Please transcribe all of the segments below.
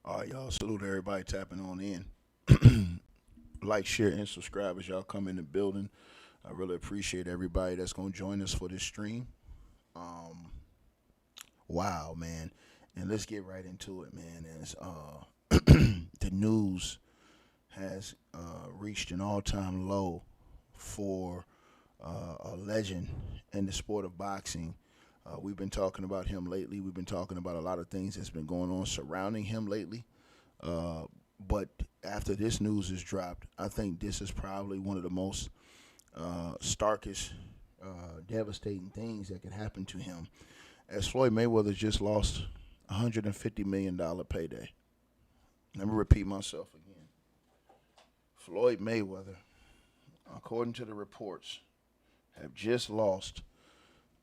All right, y'all. Salute everybody tapping on in. Like, share, and subscribe as y'all come in the building. I really appreciate everybody that's going to join us for this stream. Um, wow, man. And let's get right into it, man. As the news has reached an all-time low for a legend in the sport of boxing. We've been talking about him lately. We've been talking about a lot of things that's been going on surrounding him lately. Uh, but after this news is dropped, I think this is probably one of the most starkest, devastating things that could happen to him. As Floyd Mayweather just lost $150 million payday. Let me repeat myself again. Floyd Mayweather, according to the reports, have just lost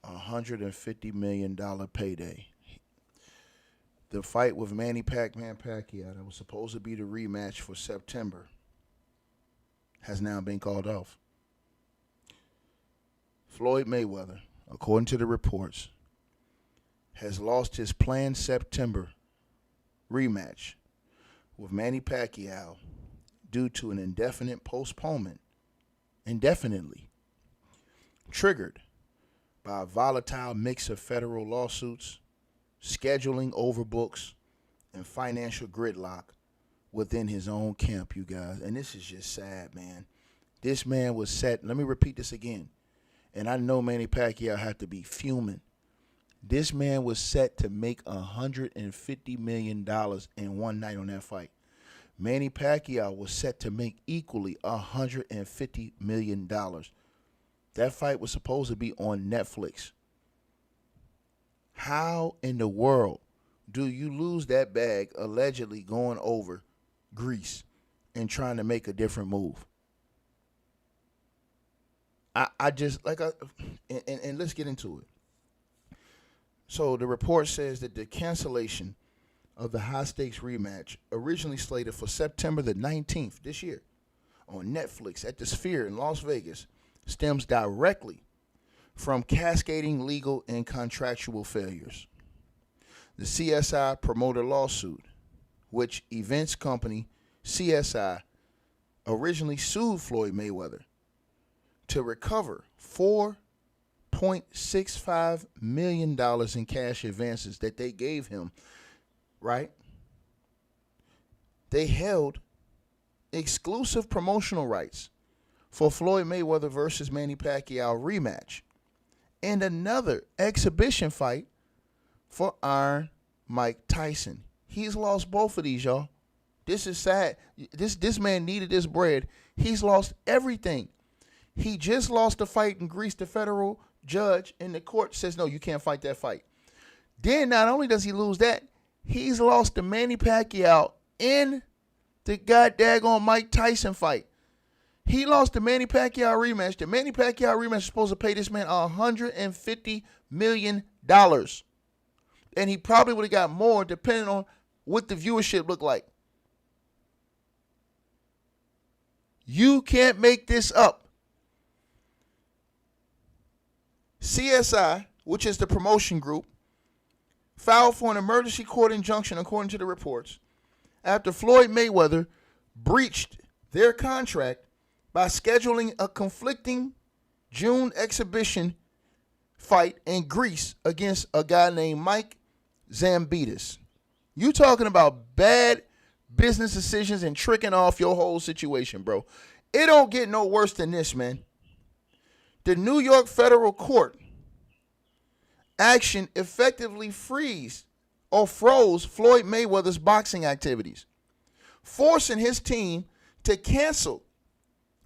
$150 million payday. The fight with Manny Pacquiao that was supposed to be the rematch for September has now been called off. Floyd Mayweather, according to the reports, has lost his planned September rematch with Manny Pacquiao due to an indefinite postponement, indefinitely, triggered by a volatile mix of federal lawsuits, scheduling overbooks, and financial gridlock within his own camp, you guys. And this is just sad, man. This man was set, let me repeat this again, and I know Manny Pacquiao had to be fuming. This man was set to make $150 million in one night on that fight. Manny Pacquiao was set to make equally $150 million. That fight was supposed to be on Netflix. How in the world do you lose that bag allegedly going over Greece and trying to make a different move? I just like and let's get into it. So the report says that the cancellation of the high stakes rematch, originally slated for September the 19th this year on Netflix at the Sphere in Las Vegas, stems directly from cascading legal and contractual failures. The CSI promoter lawsuit, which events company CSI originally sued Floyd Mayweather to recover $4.65 million in cash advances that they gave him, right? They held exclusive promotional rights for Floyd Mayweather versus Manny Pacquiao rematch and another exhibition fight for Iron Mike Tyson. He's lost both of these, y'all. This is sad. This man needed this bread. He's lost everything. He just lost the fight in Greece. The federal judge in the court says, no, you can't fight that fight. Then not only does he lose that, he's lost the Manny Pacquiao in the goddamn Mike Tyson fight. He lost the Manny Pacquiao rematch. The Manny Pacquiao rematch is supposed to pay this man $150 million. And he probably would have got more depending on what the viewership looked like. You can't make this up. CSI, which is the promotion group, filed for an emergency court injunction according to the reports after Floyd Mayweather breached their contract by scheduling a conflicting June exhibition fight in Greece against a guy named Mike Zambidis. You talking about bad business decisions and tricking off your whole situation, bro. It don't get no worse than this, man. The New York federal court action effectively froze Floyd Mayweather's boxing activities, forcing his team to cancel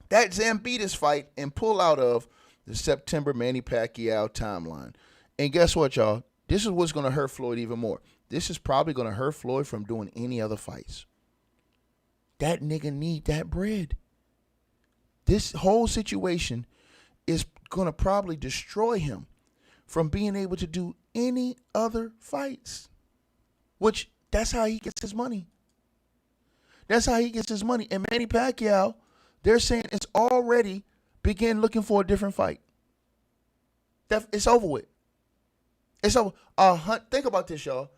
that Zambidis fight and pull out of the September Manny Pacquiao timeline. And guess what, y'all? This is what's going to hurt Floyd even more. This is probably going to hurt Floyd from doing any other fights. That nigga need that bread. This whole situation is going to probably destroy him from being able to do any other fights. Which, that's how he gets his money. That's how he gets his money. And Manny Pacquiao, they're saying it's already began looking for a different fight. It's over with. It's over. Think about this, y'all.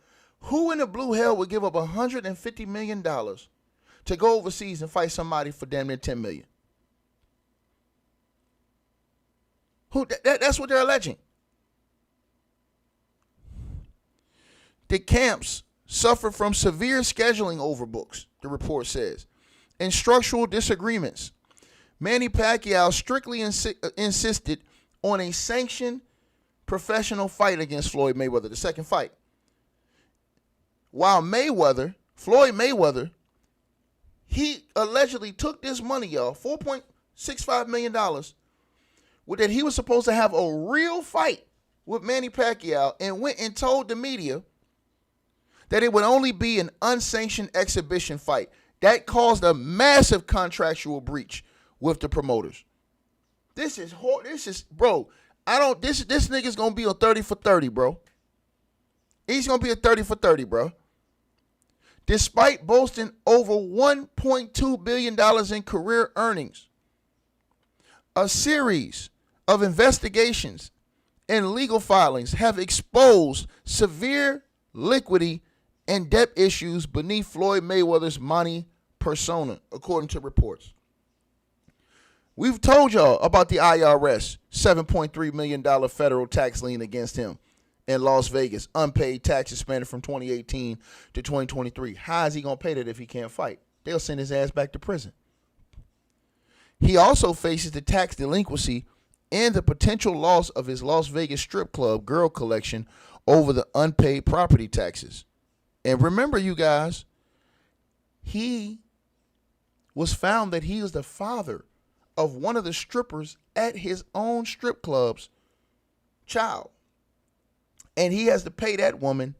Who in the blue hell would give up $150 million to go overseas and fight somebody for damn near $10 million? That's what they're alleging. The camps suffer from severe scheduling overbooks, the report says, and structural disagreements. Manny Pacquiao strictly insisted on a sanctioned professional fight against Floyd Mayweather, the second fight. While Floyd Mayweather, he allegedly took this money, y'all, $4.65 million, that he was supposed to have a real fight with Manny Pacquiao, and went and told the media that it would only be an unsanctioned exhibition fight. That caused a massive contractual breach with the promoters. This is bro. This nigga's gonna be a 30 for 30, bro. He's gonna be a 30 for 30, bro. Despite boasting over $1.2 billion in career earnings, a series of investigations and legal filings have exposed severe liquidity and debt issues beneath Floyd Mayweather's money persona, according to reports. We've told y'all about the IRS $7.3 million federal tax lien against him in Las Vegas, unpaid tax suspended from 2018 to 2023. How is he going to pay that if he can't fight? They'll send his ass back to prison. He also faces the tax delinquency and the potential loss of his Las Vegas strip club girl collection over the unpaid property taxes. And remember, you guys, he was found that he was the father of one of the strippers at his own strip club's child. And he has to pay that woman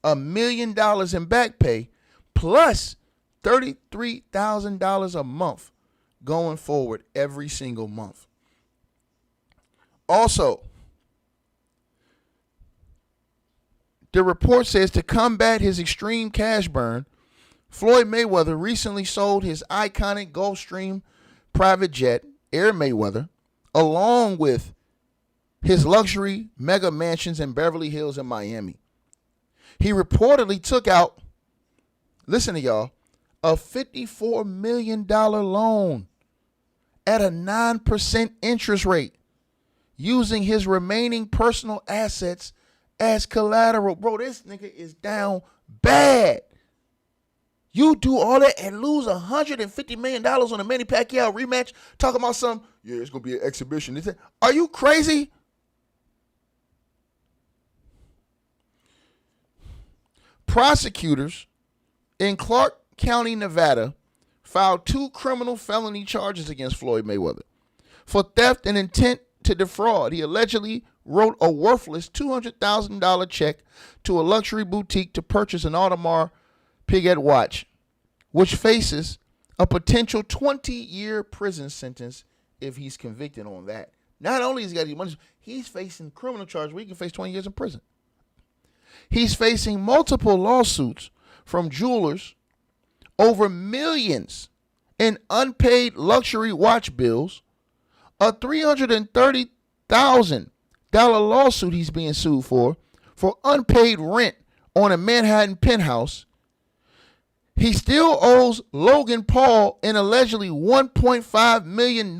$1 million in back pay plus $33,000 a month going forward every single month. Also, the report says to combat his extreme cash burn, Floyd Mayweather recently sold his iconic Gulfstream private jet, Air Mayweather, along with his luxury mega mansions in Beverly Hills and Miami. He reportedly took out, listen to y'all, a $54 million loan at a 9% interest rate, using his remaining personal assets as collateral. Bro, this nigga is down bad. You do all that and lose $150 million on a Manny Pacquiao rematch, talking about it's going to be an exhibition. Are you crazy? Prosecutors in Clark County, Nevada, filed 2 criminal felony charges against Floyd Mayweather for theft and intent to defraud. He allegedly wrote a worthless $200,000 check to a luxury boutique to purchase an Audemars Piguet watch, which faces a potential 20-year prison sentence if he's convicted on that. Not only has he got these money, he's facing criminal charges where he can face 20 years in prison. He's facing multiple lawsuits from jewelers over millions in unpaid luxury watch bills, a $330,000 lawsuit he's being sued for unpaid rent on a Manhattan penthouse. He still owes Logan Paul an allegedly $1.5 million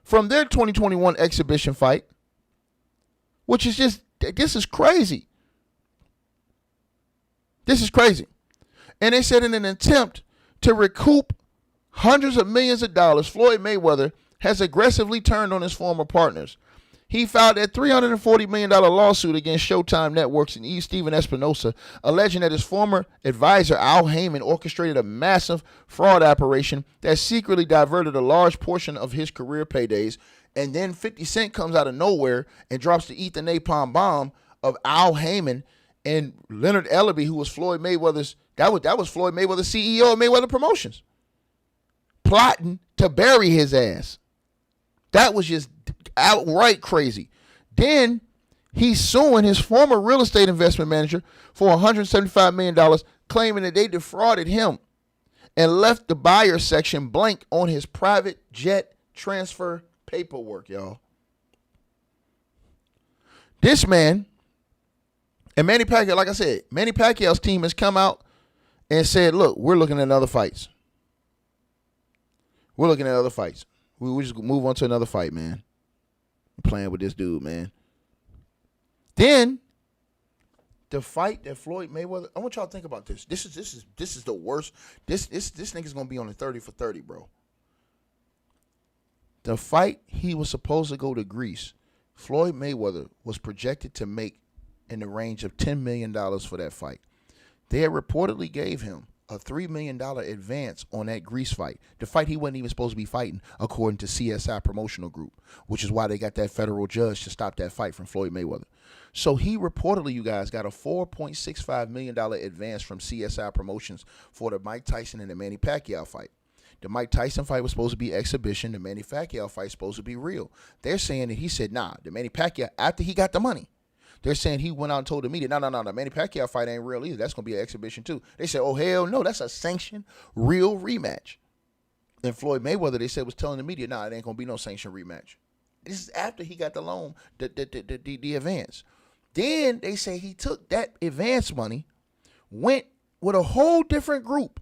from their 2021 exhibition fight, which is this is crazy. This is crazy. And they said in an attempt to recoup hundreds of millions of dollars, Floyd Mayweather has aggressively turned on his former partners. He filed a $340 million lawsuit against Showtime Networks and E. Stephen Espinosa, alleging that his former advisor, Al Heyman, orchestrated a massive fraud operation that secretly diverted a large portion of his career paydays. And then 50 Cent comes out of nowhere and drops the Eat the Napalm bomb of Al Heyman and Leonard Ellerbe, who was Floyd Mayweather's, that was Floyd Mayweather, CEO of Mayweather Promotions, plotting to bury his ass. That was just outright crazy. Then he's suing his former real estate investment manager for $175 million, claiming that they defrauded him and left the buyer section blank on his private jet transfer paperwork, y'all. This man And Manny Pacquiao, like I said, Manny Pacquiao's team has come out and said, look, we're looking at other fights. We're looking at other fights. We just move on to another fight, man. I'm playing with this dude, man. Then the fight that Floyd Mayweather, I want y'all to think about this. This is the worst. This nigga's gonna be on the 30 for 30, bro. The fight he was supposed to go to Greece, Floyd Mayweather was projected to make in the range of $10 million for that fight. They had reportedly gave him a $3 million advance on that Greece fight. The fight he wasn't even supposed to be fighting, according to CSI Promotional Group, which is why they got that federal judge to stop that fight from Floyd Mayweather. So he reportedly, you guys, got a $4.65 million advance from CSI Promotions for the Mike Tyson and the Manny Pacquiao fight. The Mike Tyson fight was supposed to be exhibition. The Manny Pacquiao fight was supposed to be real. They're saying that he said, nah, the Manny Pacquiao, after he got the money, they're saying he went out and told the media, no, the Manny Pacquiao fight ain't real either. That's going to be an exhibition too. They said, oh, hell no, that's a sanctioned real rematch. And Floyd Mayweather, they said, was telling the media, nah, it ain't going to be no sanctioned rematch. This is after he got the loan, the advance. Then they say he took that advance money, went with a whole different group,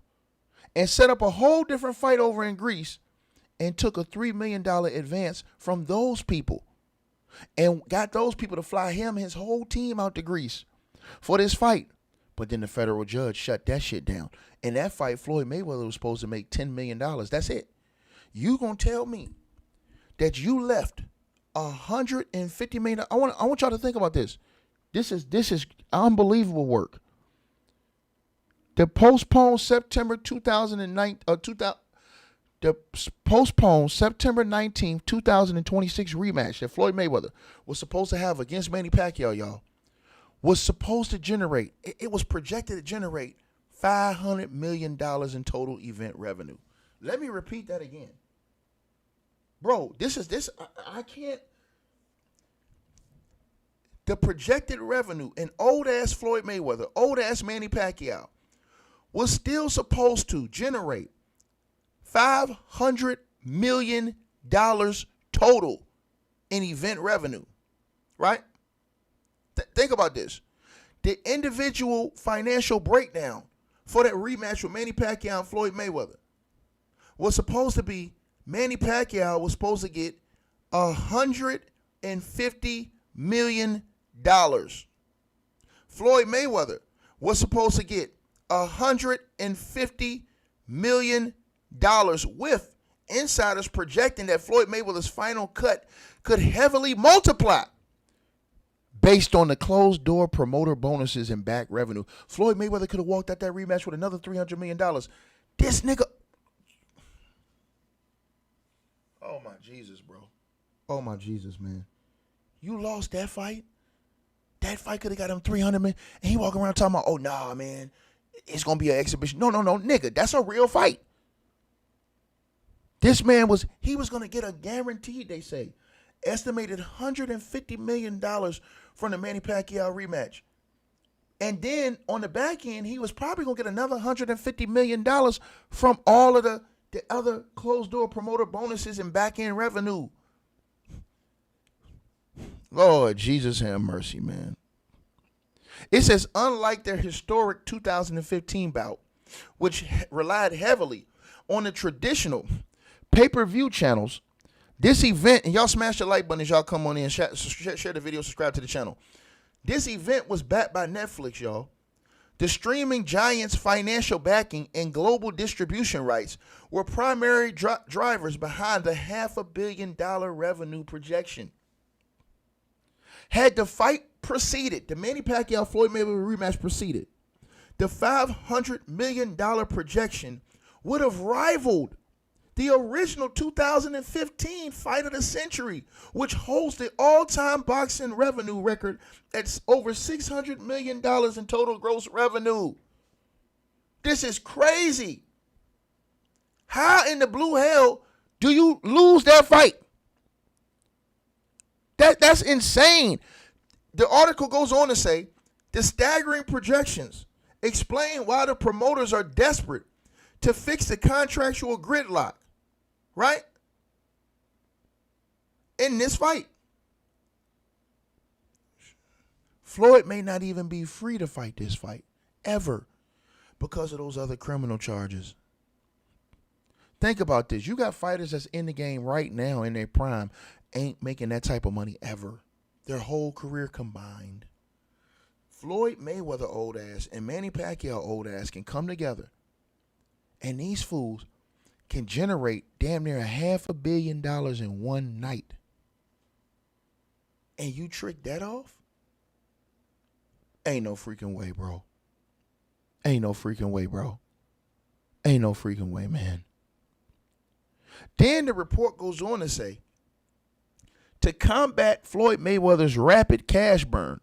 and set up a whole different fight over in Greece, and took a $3 million advance from those people. And got those people to fly him and his whole team out to Greece for this fight. But then the federal judge shut that shit down. In that fight, Floyd Mayweather was supposed to make $10 million. That's it. You gonna tell me that you left $150 million? I want y'all to think about this. This is unbelievable work. The postponed September 2009 the postponed September 19th, 2026 rematch that Floyd Mayweather was supposed to have against Manny Pacquiao, y'all, was supposed to generate, it was projected to generate $500 million in total event revenue. Let me repeat that again. Bro, I can't. The projected revenue in old-ass Floyd Mayweather, old-ass Manny Pacquiao, was still supposed to generate $500 million total in event revenue, right? Think about this. The individual financial breakdown for that rematch with Manny Pacquiao and Floyd Mayweather was supposed to be, Manny Pacquiao was supposed to get $150 million. Floyd Mayweather was supposed to get $150 million, with insiders projecting that Floyd Mayweather's final cut could heavily multiply based on the closed door promoter bonuses and back revenue. Floyd Mayweather could have walked out that rematch with another $300 million. This nigga. Oh my Jesus, bro. Oh my Jesus, man. You lost that fight? That fight could have got him $300 million. And he walking around talking about, oh nah, man, it's going to be an exhibition. No, nigga, that's a real fight. This man was going to get a guaranteed, they say, estimated $150 million from the Manny Pacquiao rematch. And then on the back end, he was probably going to get another $150 million from all of the other closed door promoter bonuses and back end revenue. Lord Jesus have mercy, man. It says, unlike their historic 2015 bout, which relied heavily on the traditional pay-per-view channels, this event, and y'all smash the like button as y'all come on in, share the video, subscribe to the channel. This event was backed by Netflix, y'all. The streaming giant's financial backing and global distribution rights were primary drivers behind the $500 million revenue projection. Had the fight proceeded, the Manny Pacquiao Floyd Mayweather rematch proceeded, the $500 million projection would have rivaled the original 2015 Fight of the Century, which holds the all-time boxing revenue record at over $600 million in total gross revenue. This is crazy. How in the blue hell do you lose that fight? That's insane. The article goes on to say, the staggering projections explain why the promoters are desperate to fix the contractual gridlock, right? In this fight. Floyd may not even be free to fight this fight, ever, because of those other criminal charges. Think about this. You got fighters that's in the game right now in their prime, ain't making that type of money ever. Their whole career combined. Floyd Mayweather old ass and Manny Pacquiao old ass can come together, and these fools can generate damn near $500 million in one night. And you trick that off? Ain't no freaking way, bro. Ain't no freaking way, bro. Ain't no freaking way, man. Then the report goes on to say, to combat Floyd Mayweather's rapid cash burn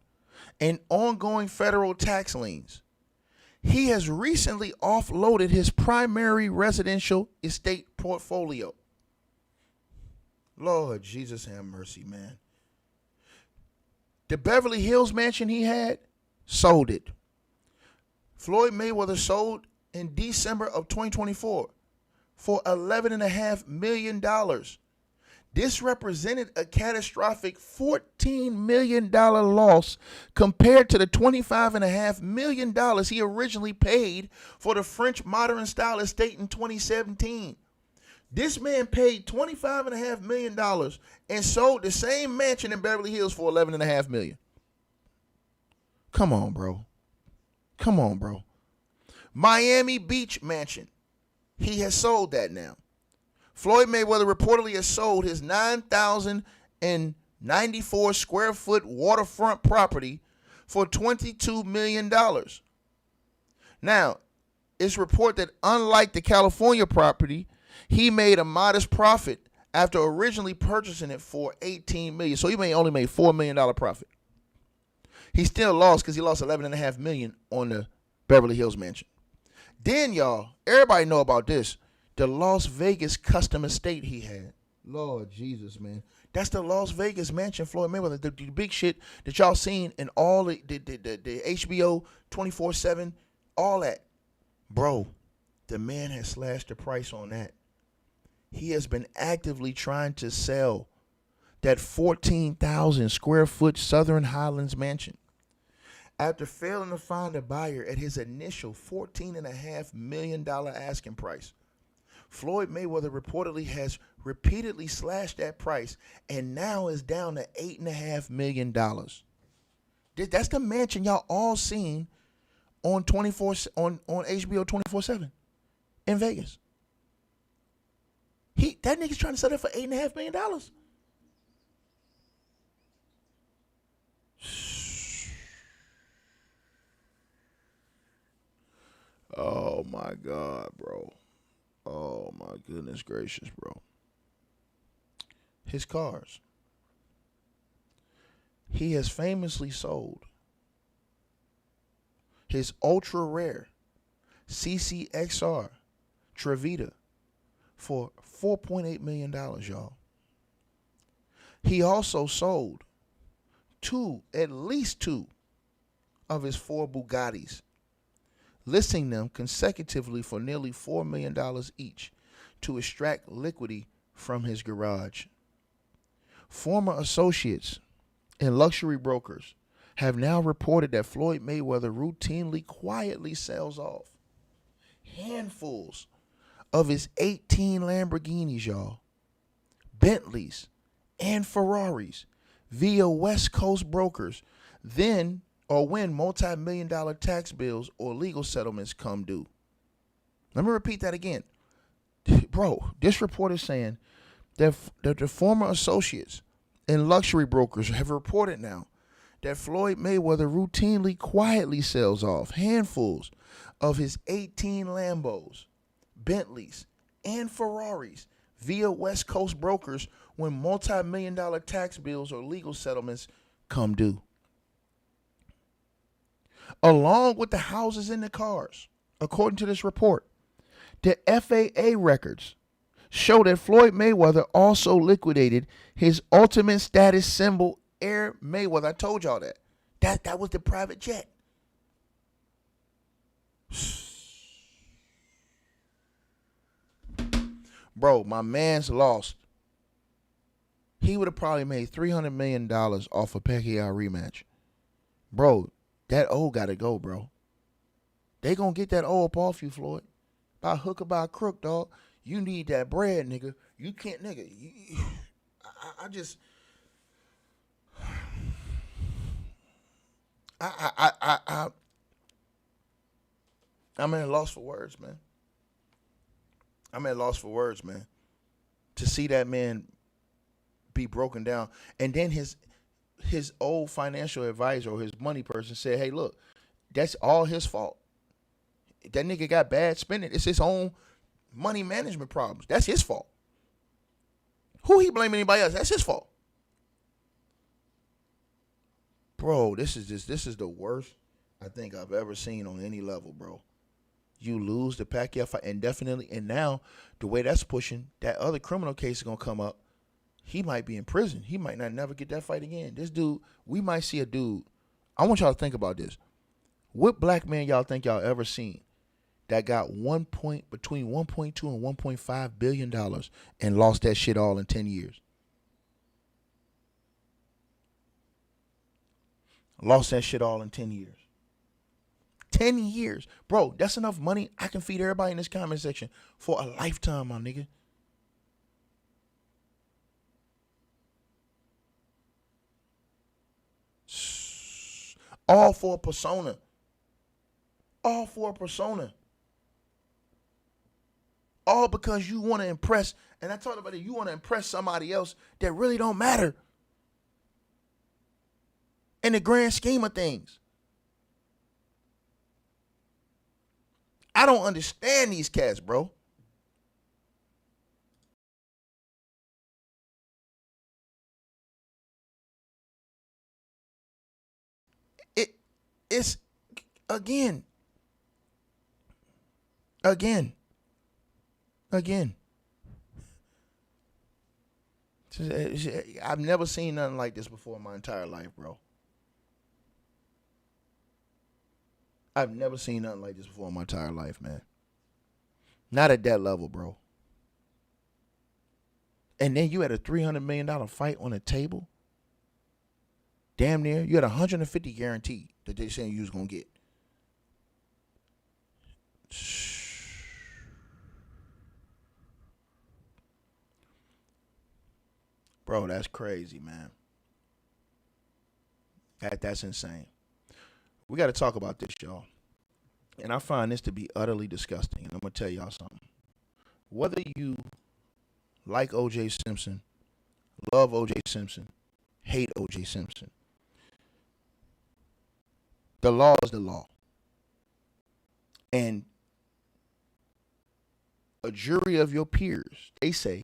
and ongoing federal tax liens, he has recently offloaded his primary residential estate portfolio. Lord Jesus have mercy, man. The Beverly Hills mansion he had, sold it. Floyd Mayweather sold in December of 2024 for $11.5 million. This represented a catastrophic $14 million loss compared to the $25.5 million he originally paid for the French modern style estate in 2017. This man paid $25.5 million and sold the same mansion in Beverly Hills for $11.5 million. Come on, bro. Come on, bro. Miami Beach mansion. He has sold that now. Floyd Mayweather reportedly has sold his 9,094 square foot waterfront property for $22 million. Now, it's reported that unlike the California property, he made a modest profit after originally purchasing it for $18 million. So he only made $4 million profit. He still lost because he lost $11.5 million on the Beverly Hills mansion. Then, y'all, everybody know about this. The Las Vegas custom estate he had. Lord Jesus, man. That's the Las Vegas mansion, Floyd Mayweather. The big shit that y'all seen in all the HBO 24/7, all that. Bro, the man has slashed the price on that. He has been actively trying to sell that 14,000 square foot Southern Highlands mansion. After failing to find a buyer at his initial $14.5 million asking price, Floyd Mayweather reportedly has repeatedly slashed that price and now is down to $8.5 million. That's the mansion y'all all seen on HBO 24/7 in Vegas. That nigga's trying to sell that for $8.5 million. Oh my God, bro. Oh my goodness gracious, bro. His cars. He has famously sold his ultra rare CCXR Trevita for $4.8 million, y'all. He also sold at least two of his 4 Bugattis, listing them consecutively for nearly $4 million each to extract liquidity from his garage. Former associates and luxury brokers have now reported that Floyd Mayweather routinely quietly sells off handfuls of his 18 Lamborghinis, y'all, Bentleys, and Ferraris via West Coast brokers, when multi-million-dollar tax bills or legal settlements come due. Let me repeat that again. Bro, this report is saying that the former associates and luxury brokers have reported now that Floyd Mayweather routinely quietly sells off handfuls of his 18 Lambos, Bentleys, and Ferraris via West Coast brokers when multi-million-dollar tax bills or legal settlements come due. Along with the houses and the cars, according to this report, the FAA records show that Floyd Mayweather also liquidated his ultimate status symbol, Air Mayweather. I told y'all that. That was the private jet. Bro, my man's lost. He would have probably made $300 million off a Pacquiao rematch. Bro, that O got to go, bro. They going to get that O up off you, Floyd. By hook or by crook, dog. You need that bread, nigga. You can't, nigga. I just... I'm at a loss for words, man. I'm at a loss for words, man. To see that man be broken down. And then his old financial advisor or his money person said, hey, look, that's all his fault. That nigga got bad spending. It's his own money management problems. That's his fault. Who he blame anybody else? That's his fault. Bro, this is the worst I think I've ever seen on any level, bro. You lose the Pacquiao fight indefinitely, and now the way that's pushing, that other criminal case is gonna come up. He might be in prison. He might not never get that fight again. This dude, we might see a dude. I want y'all to think about this. What black man y'all think y'all ever seen that got between 1.2 and 1.5 billion dollars and lost that shit all in 10 years? Lost that shit all in 10 years. 10 years. Bro, that's enough money. I can feed everybody in this comment section for a lifetime, my nigga. All for a persona. All for a persona. All because you want to impress, and I talked about it, you want to impress somebody else that really don't matter in the grand scheme of things. I don't understand these cats, bro. It's again. I've never seen nothing like this before in my entire life, bro. I've never seen nothing like this before in my entire life, man. Not at that level, bro. And then you had a $300 million fight on the table. Damn near. You had 150 guaranteed that they saying you was going to get. Bro, that's crazy, man. That's insane. We got to talk about this, y'all. And I find this to be utterly disgusting. And I'm going to tell y'all something. Whether you like O.J. Simpson, love O.J. Simpson, hate O.J. Simpson, the law is the law. And a jury of your peers, they say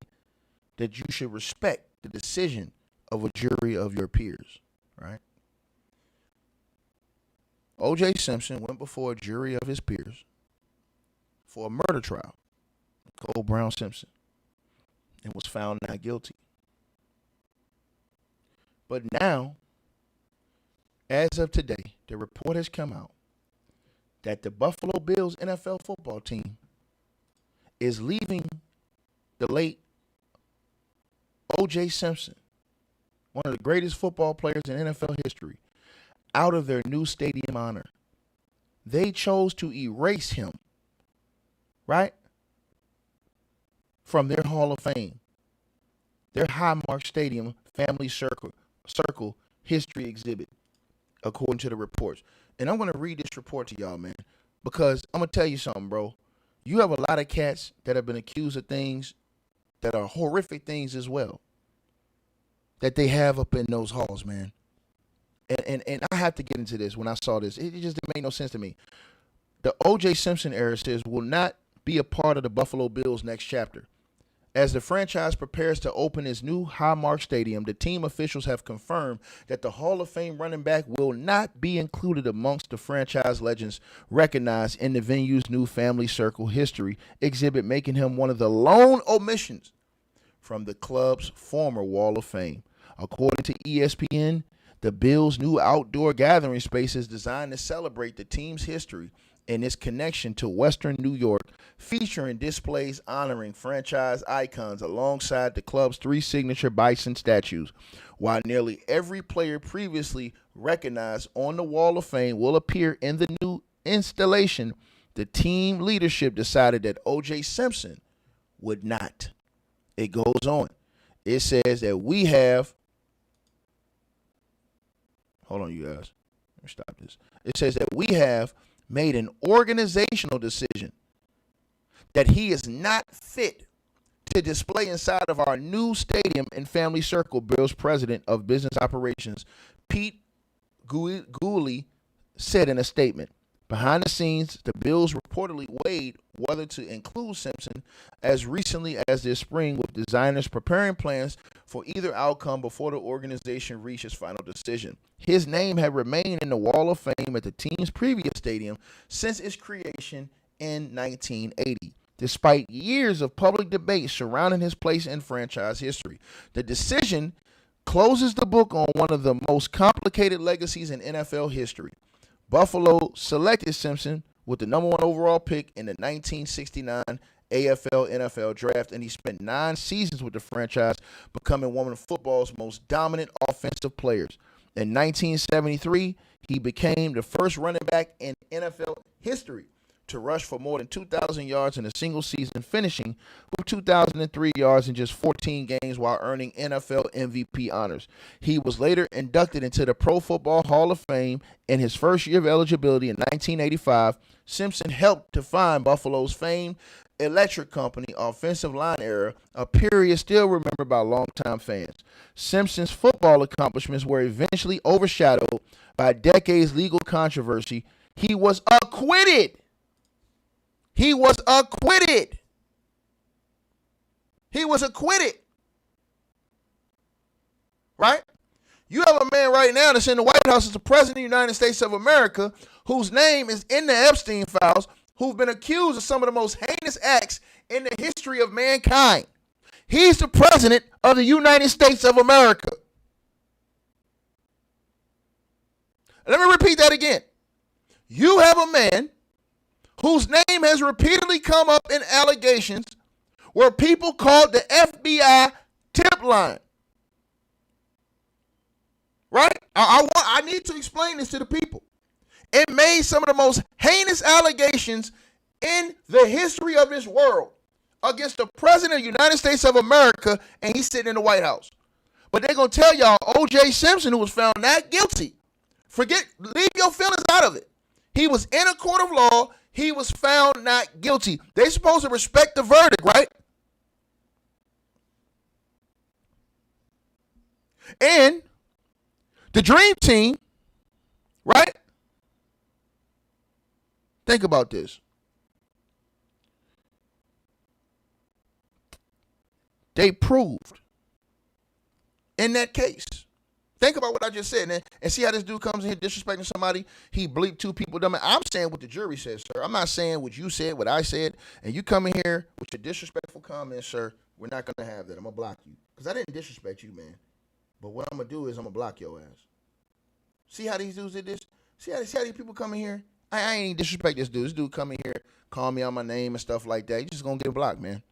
that you should respect the decision of a jury of your peers, right? O.J. Simpson went before a jury of his peers for a murder trial, Cole Brown Simpson, and was found not guilty. But now, as of today, the report has come out that the Buffalo Bills NFL football team is leaving the late O.J. Simpson, one of the greatest football players in NFL history, out of their new stadium honor. They chose to erase him, right, from their Hall of Fame, their Highmark Stadium Family Circle History Exhibit, according to the reports. And I'm going to read this report to y'all, man, because I'm going to tell you something, bro. You have a lot of cats that have been accused of things that are horrific things as well, that they have up in those halls, man. And I have to get into this. When I saw this, it just didn't make no sense to me. The O.J. Simpson era says will not be a part of the Buffalo Bills' next chapter. As the franchise prepares to open its new Highmark Stadium, the team officials have confirmed that the Hall of Fame running back will not be included amongst the franchise legends recognized in the venue's new Family Circle History exhibit, making him one of the lone omissions from the club's former Wall of Fame. According to ESPN, the Bills' new outdoor gathering space is designed to celebrate the team's history in its connection to Western New York, featuring displays honoring franchise icons alongside the club's 3 signature bison statues. While nearly every player previously recognized on the Wall of Fame will appear in the new installation, the team leadership decided that O.J. Simpson would not. It goes on. It says that we have, hold on, you guys. Let me stop this. It says that we have made an organizational decision that he is not fit to display inside of our new stadium in Family Circle, Bills president of business operations, Pete Gooley, said in a statement. Behind the scenes, the Bills reportedly weighed whether to include Simpson as recently as this spring, with designers preparing plans for either outcome before the organization reached its final decision. His name had remained in the Wall of Fame at the team's previous stadium since its creation in 1980. Despite years of public debate surrounding his place in franchise history, the decision closes the book on one of the most complicated legacies in NFL history. Buffalo selected Simpson with the number 1 overall pick in the 1969 AFL-NFL draft, and he spent 9 seasons with the franchise, becoming one of football's most dominant offensive players. In 1973, he became the first running back in NFL history to rush for more than 2,000 yards in a single season, finishing with 2,003 yards in just 14 games while earning NFL MVP honors. He was later inducted into the Pro Football Hall of Fame in his first year of eligibility in 1985. Simpson helped define Buffalo's famed electric company offensive line era, a period still remembered by longtime fans. Simpson's football accomplishments were eventually overshadowed by decades legal controversy. He was acquitted. He was acquitted. He was acquitted. Right? You have a man right now that's in the White House as the President of the United States of America, whose name is in the Epstein files, who've been accused of some of the most heinous acts in the history of mankind. He's the President of the United States of America. Let me repeat that again. You have a man whose name has repeatedly come up in allegations where people called the FBI tip line. Right? I need to explain this to the people. It made some of the most heinous allegations in the history of this world against the President of the United States of America, and he's sitting in the White House. But they're going to tell y'all O.J. Simpson, who was found not guilty, leave your feelings out of it. He was in a court of law. He was found not guilty. They're supposed to respect the verdict, right? And the Dream Team, right? Think about this. They proved in that case. Think about what I just said, and see how this dude comes in here disrespecting somebody. He bleeped 2 people. I'm saying what the jury says, sir. I'm not saying what you said, what I said. And you come in here with your disrespectful comments, sir. We're not going to have that. I'm going to block you. Because I didn't disrespect you, man. But what I'm going to do is I'm going to block your ass. See how these dudes did this? See how these people come in here? I ain't even disrespect this dude. This dude come in here, call me out my name and stuff like that. You're just going to get blocked, man.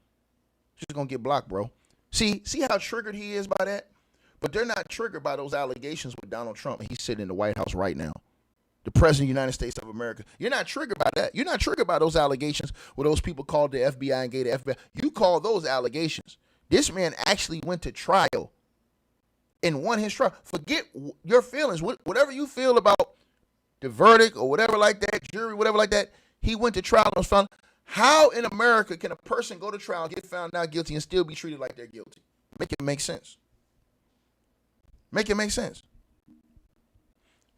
Just going to get blocked, bro. See how triggered he is by that? But they're not triggered by those allegations with Donald Trump. He's sitting in the White House right now. The President of the United States of America. You're not triggered by that. You're not triggered by those allegations where those people called the FBI and gave the FBI. You call those allegations. This man actually went to trial and won his trial. Forget your feelings. Whatever you feel about the verdict or whatever like that, jury, whatever like that, he went to trial and was found. How in America can a person go to trial, get found not guilty, and still be treated like they're guilty? Make it make sense. Make it make sense.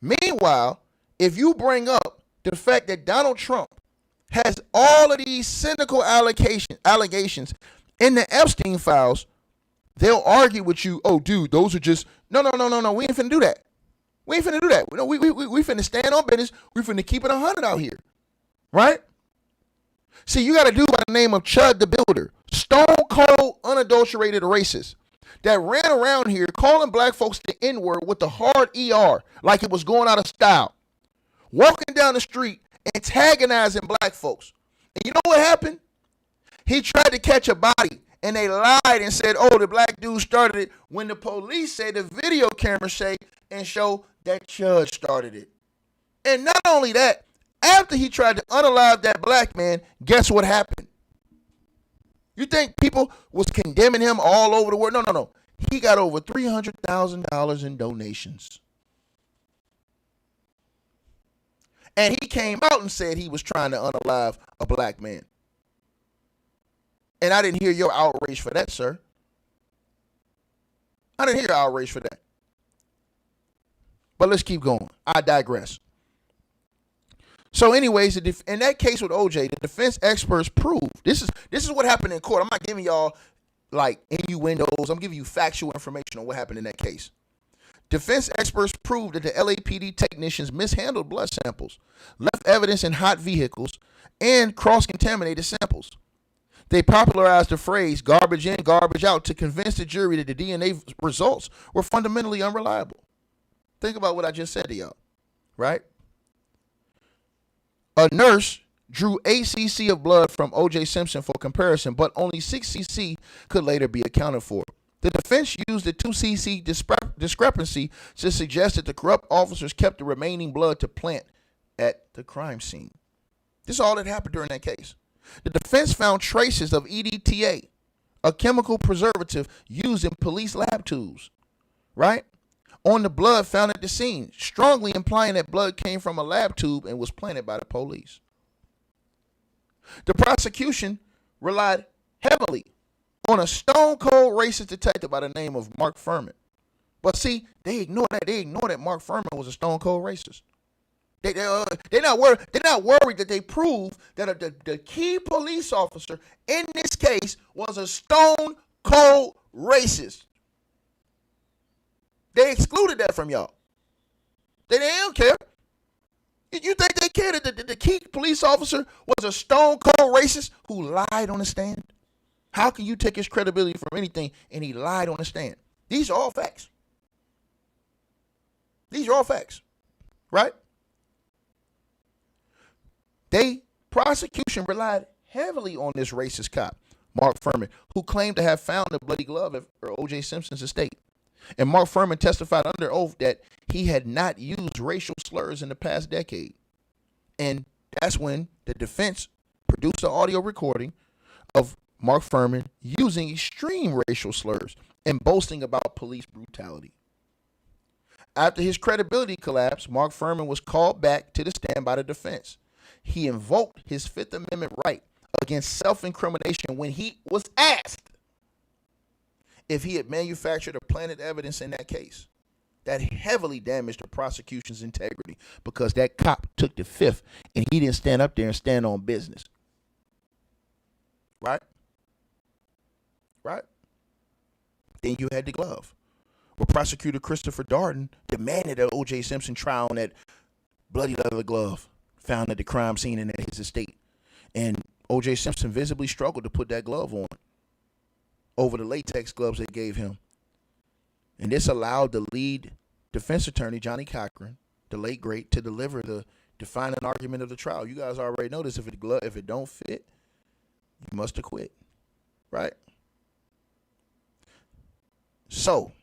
Meanwhile, if you bring up the fact that Donald Trump has all of these cynical allegations in the Epstein files, they'll argue with you, oh, dude, those are just, no. We ain't finna do that. We ain't finna do that. We finna stand on business. We finna keep it 100 out here. Right? See, you got a dude by the name of Chud the Builder, stone cold, unadulterated racist, that ran around here calling black folks the N-word with the hard ER like it was going out of style. Walking down the street antagonizing black folks. And you know what happened? He tried to catch a body, and they lied and said, oh, the black dude started it, when the police say, the video camera say and show that Judge started it. And not only that, after he tried to unalive that black man, guess what happened? You think people was condemning him all over the world? No. He got over $300,000 in donations. And he came out and said he was trying to unalive a black man. And I didn't hear your outrage for that, sir. I didn't hear your outrage for that. But let's keep going. I digress. So anyways, in that case with OJ, the defense experts proved, this is what happened in court. I'm not giving y'all like innuendos. I'm giving you factual information on what happened in that case. Defense experts proved that the LAPD technicians mishandled blood samples, left evidence in hot vehicles, and cross-contaminated samples. They popularized the phrase garbage in, garbage out to convince the jury that the DNA results were fundamentally unreliable. Think about what I just said to y'all, right? A nurse drew 8 cc of blood from O.J. Simpson for comparison, but only 6 cc could later be accounted for. The defense used the 2 cc discrepancy to suggest that the corrupt officers kept the remaining blood to plant at the crime scene. This is all that happened during that case. The defense found traces of EDTA, a chemical preservative used in police lab tubes, right, on the blood found at the scene, strongly implying that blood came from a lab tube and was planted by the police. The prosecution relied heavily on a stone-cold racist detective by the name of Mark Furman. But see, they ignore that. They ignore that Mark Furman was a stone-cold racist. They're not worried that they prove that the key police officer in this case was a stone-cold racist. They excluded that from y'all. They don't care. You think they care that the key police officer was a stone-cold racist who lied on the stand? How can you take his credibility from anything and he lied on the stand? These are all facts. These are all facts, right? Prosecution relied heavily on this racist cop, Mark Furman, who claimed to have found the bloody glove at O.J. Simpson's estate. And Mark Furman testified under oath that he had not used racial slurs in the past decade. And that's when the defense produced an audio recording of Mark Furman using extreme racial slurs and boasting about police brutality. After his credibility collapsed, Mark Furman was called back to the stand by the defense. He invoked his Fifth Amendment right against self-incrimination when he was asked if he had manufactured or planted evidence in that case. That heavily damaged the prosecution's integrity because that cop took the fifth and he didn't stand up there and stand on business. Right? Right? Then you had the glove, where prosecutor Christopher Darden demanded that O.J. Simpson trial on that bloody leather glove found at the crime scene and at his estate. And O.J. Simpson visibly struggled to put that glove on over the latex gloves they gave him. And this allowed the lead defense attorney, Johnny Cochran, the late great, to deliver the defining argument of the trial. You guys already know this. If it don't fit, you must acquit. Right? So,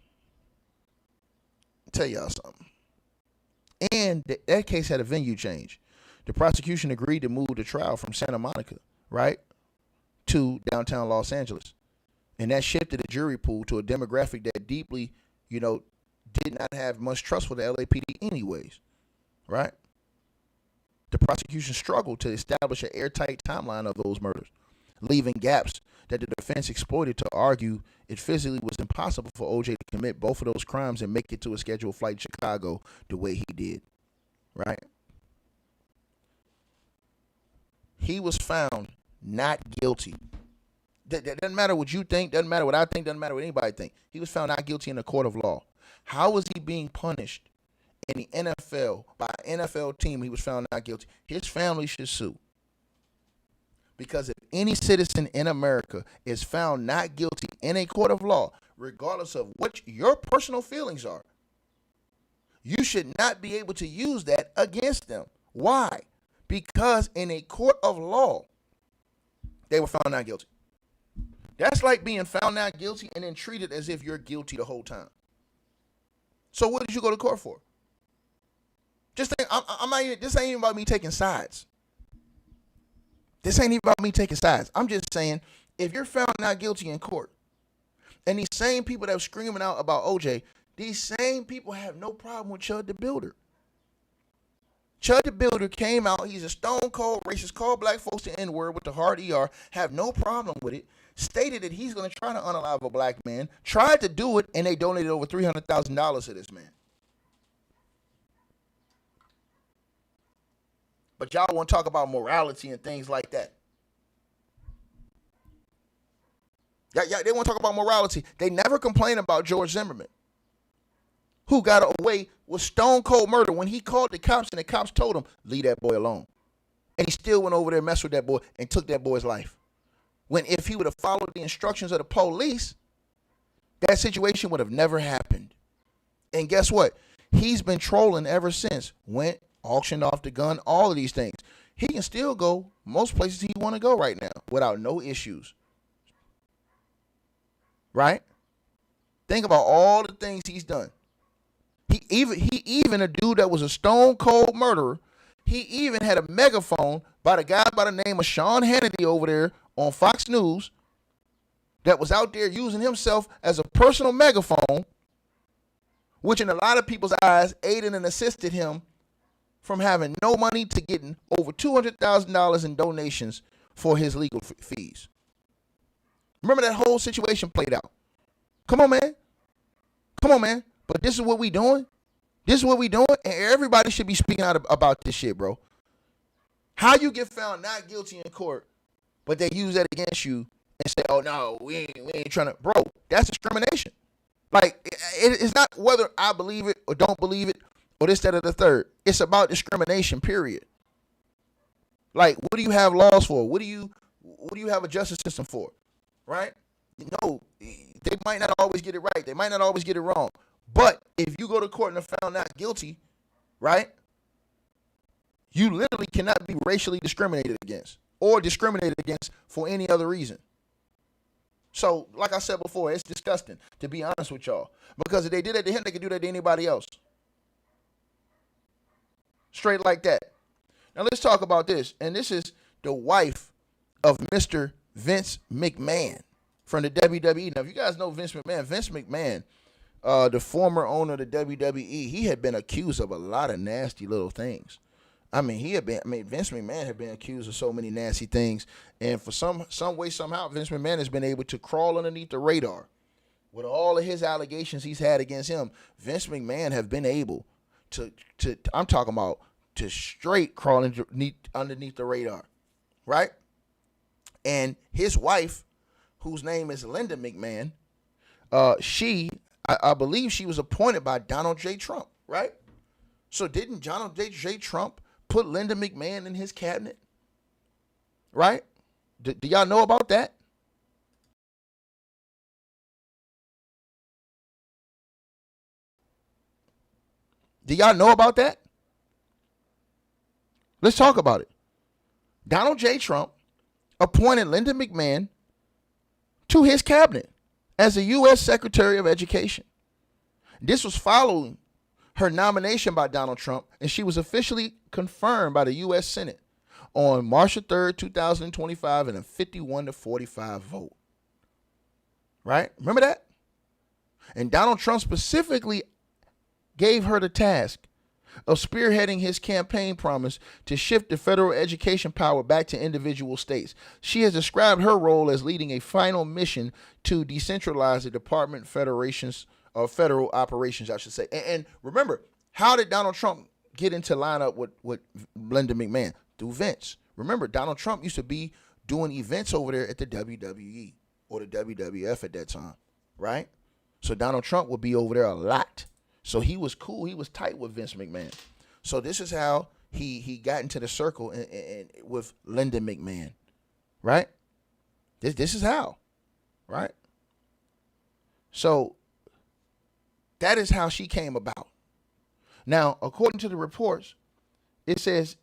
I'll tell y'all something. And that case had a venue change. The prosecution agreed to move the trial from Santa Monica, right, to downtown Los Angeles. And that shifted the jury pool to a demographic that deeply, did not have much trust for the LAPD anyways, right? The prosecution struggled to establish an airtight timeline of those murders, leaving gaps that the defense exploited to argue it physically was impossible for OJ to commit both of those crimes and make it to a scheduled flight to Chicago the way he did, right? He was found not guilty. That doesn't matter what you think, doesn't matter what I think, doesn't matter what anybody think. He was found not guilty in a court of law. How was he being punished in the NFL by an NFL team? He was found not guilty. His family should sue. Because if any citizen in America is found not guilty in a court of law, regardless of what your personal feelings are, you should not be able to use that against them. Why? because in a court of law, they were found not guilty. That's like being found not guilty and then treated as if you're guilty the whole time. So what did you go to court for? Just think, I'm not even, this ain't even about me taking sides. This ain't even about me taking sides. I'm just saying, if you're found not guilty in court, and these same people that were screaming out about OJ, these same people have no problem with Chud the Builder. Chud the Builder came out, he's a stone cold racist, called black folks the N-word with the hard ER, have no problem with it, stated that he's going to try to unalive a black man, tried to do it, and they donated over $300,000 to this man. But y'all want to talk about morality and things like that. Yeah, they want to talk about morality. They never complain about George Zimmerman, who got away with stone cold murder when he called the cops and the cops told him, leave that boy alone. And he still went over there and messed with that boy and took that boy's life. When if he would have followed the instructions of the police, that situation would have never happened. And guess what? He's been trolling ever since. Went, auctioned off the gun, all of these things. He can still go most places he want to go right now without no issues. Right? Think about all the things he's done. He even a dude that was a stone cold murderer. He even had a megaphone by the guy by the name of Sean Hannity over there on Fox News that was out there using himself as a personal megaphone, which in a lot of people's eyes aided and assisted him from having no money to getting over $200,000 in donations for his legal fees. Remember that whole situation played out. Come on, man. Come on, man. But this is what we doing. This is what we doing. And everybody should be speaking out about this shit, bro. How you get found not guilty in court, but they use that against you and say, oh, no, we ain't trying to. Bro, that's discrimination. Like, it's not whether I believe it or don't believe it or this, that, or the third. It's about discrimination, period. Like, what do you have laws for? What do you have a justice system for? Right? No, they might not always get it right. They might not always get it wrong. But if you go to court and are found not guilty, right, you literally cannot be racially discriminated against or discriminated against for any other reason. So, like I said before, it's disgusting, to be honest with y'all. Because if they did that to him, they could do that to anybody else. Straight like that. Now, let's talk about this. And this is the wife of Mr. Vince McMahon from the WWE. Now, if you guys know Vince McMahon, the former owner of the WWE, he had been accused of a lot of nasty little things. Vince McMahon had been accused of so many nasty things. And for some way, somehow, Vince McMahon has been able to crawl underneath the radar. With all of his allegations he's had against him, Vince McMahon have been able to I'm talking about to straight crawl underneath the radar. Right? And his wife, whose name is Linda McMahon, I believe she was appointed by Donald J. Trump, right? So didn't Donald J. Trump put Linda McMahon in his cabinet? Right? Do y'all know about that? Do y'all know about that? Let's talk about it. Donald J. Trump appointed Linda McMahon to his cabinet as a U.S. Secretary of Education. This was following her nomination by Donald Trump, and she was officially confirmed by the U.S. Senate on March 3rd, 2025 in a 51-45 vote. Right? Remember that? And Donald Trump specifically gave her the task of spearheading his campaign promise to shift the federal education power back to individual states. She has described her role as leading a final mission to decentralize the department federations or federal operations, I should say. And remember, how did Donald Trump get into lineup with Linda McMahon? Through Vince. Remember, Donald Trump used to be doing events over there at the WWE or the WWF at that time, right? So Donald Trump would be over there a lot. So he was cool. He was tight with Vince McMahon. So this is how he got into the circle and with Linda McMahon, right? This is how, right? So that is how she came about. Now, according to the reports, it says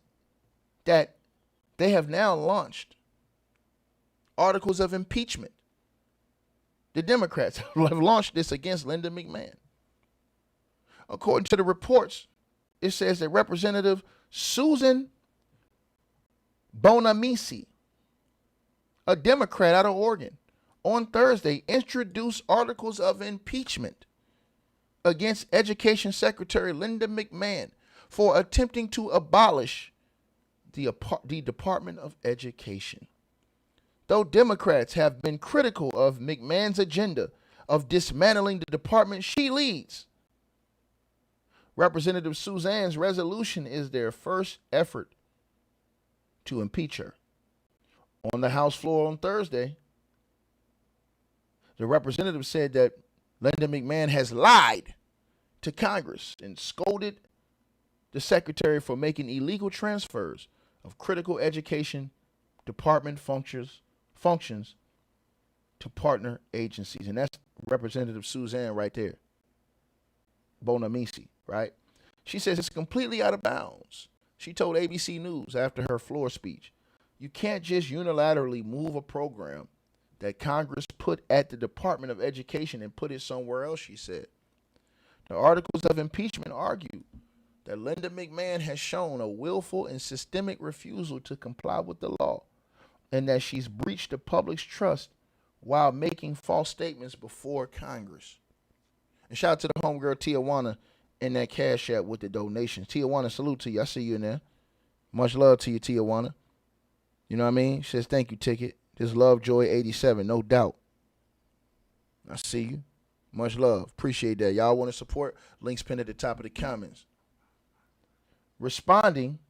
that they have now launched articles of impeachment. The Democrats have launched this against Linda McMahon. According to the reports, it says that Representative Susan Bonamici, a Democrat out of Oregon, on Thursday introduced articles of impeachment against Education Secretary Linda McMahon for attempting to abolish the Department of Education. Though Democrats have been critical of McMahon's agenda of dismantling the department she leads, Representative Suzanne's resolution is their first effort to impeach her. On the House floor on Thursday, the representative said that Linda McMahon has lied to Congress and scolded the secretary for making illegal transfers of critical education department functions to partner agencies. And that's Representative Suzanne right there. Bonamici, right? She says it's completely out of bounds. She told ABC News after her floor speech, you can't just unilaterally move a program that Congress put at the Department of Education and put it somewhere else, she said. The articles of impeachment argue that Linda McMahon has shown a willful and systemic refusal to comply with the law and that she's breached the public's trust while making false statements before Congress. And shout out to the homegirl Tijuana in that Cash App with the donations. Tijuana, salute to you. I see you in there. Much love to you, Tijuana. You know what I mean? She says, thank you, Ticket. This Love Joy 87, no doubt. I see you. Much love. Appreciate that. Y'all want to support? Links pinned at the top of the comments. Responding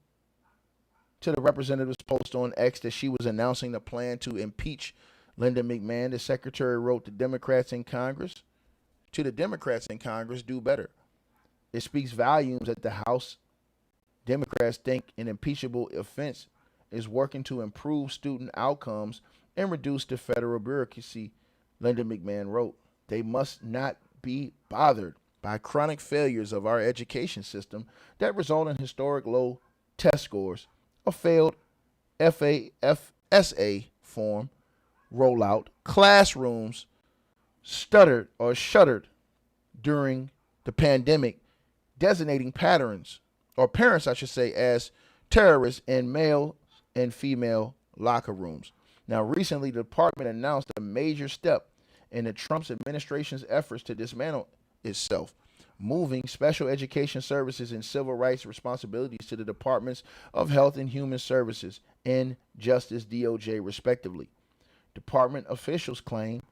to the representative's post on X that she was announcing the plan to impeach Linda McMahon, the secretary wrote, the Democrats in Congress, do better. It speaks volumes that the House Democrats think an impeachable offense is working to improve student outcomes and reduce the federal bureaucracy, Linda McMahon wrote. They must not be bothered by chronic failures of our education system that result in historic low test scores, a failed FAFSA form rollout, classrooms shuttered during the pandemic, designating parents, as terrorists in male and female locker rooms. Now, recently, the department announced a major step in the Trump administration's efforts to dismantle itself, moving special education services and civil rights responsibilities to the Departments of Health and Human Services and Justice, DOJ, respectively. Department officials claim